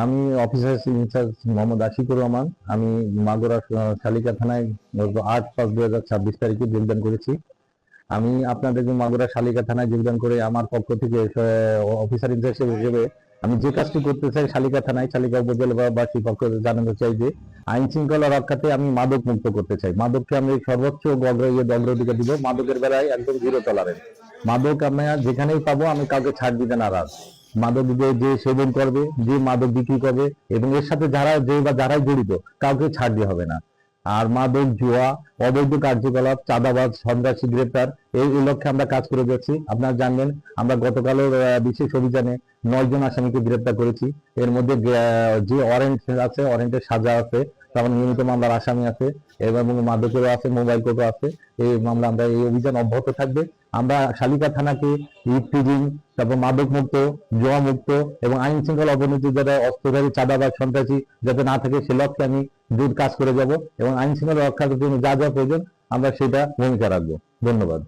আমি officer in charge Mohammad Ashikur Rahman. আমি মাগুরা শালিকা থানায় 8/5/2026 তারিখে যোগদান করেছি। আমি আপনাদের মাগুরা শালিকা থানায় যোগদান করে আমার পক্ষ থেকে অফিসার ইনচার্জ হিসেবে আমি যে কাজটি করতে চাই শালিকা থানায়, শালিকা উপজেলাবাসীর পক্ষ জানাতে চাই যে আইন শৃঙ্খলা রক্ষাতে আমি মাদক মুক্ত করতে চাই। মাদককে আমি সর্বোচ্চ অগ্রাধিকার দিব। মাদকের বেলায় একদম জিরো টলারেন্স। মাদক আমি যেখানেই পাবো আমি কাউকে ছাড় দিতে নারাজ। মাদক যে সেবন করবে, যে মাদক বিক্রি করবে এবং এর সাথে যারাই জড়িত কাউকে ছাড় দেওয়া হবে না। আর মাদক, জুয়া, অবৈধ কার্যকলাপ, চাঁদাবাজ, সন্ত্রাসী গ্রেপ্তার এই লক্ষ্যে আমরা কাজ করে যাচ্ছি। আপনারা জানবেন আমরা গতকালের বিশেষ অভিযানে 9 জন আসামিকে গ্রেপ্তার করেছি। এর মধ্যে যে ওয়ারেন্ট আছে, ওয়ারেন্টের সাজা আছে, তারপর নিয়মিত মামলার আসামি আছে এবং মাদকেরও আছে, মোবাইল কোর্টও আছে। এই মামলা আমরা এই অভিযান অব্যাহত থাকবে। আমরা শালিকা থানাকে ইফটিজিং, তারপর মাদক মুক্ত, জুয়া মুক্ত এবং আইন শৃঙ্খলা অবনতি যারা অস্ত্রধারী, চাঁদাবাজ, সন্ত্রাসী যাতে না থাকে সে লক্ষ্যে আমি জোর কাজ করে যাব এবং আইন শৃঙ্খলা রক্ষার জন্য যা যা প্রয়োজন আমরা সেটা ভূমিকা রাখবো। ধন্যবাদ।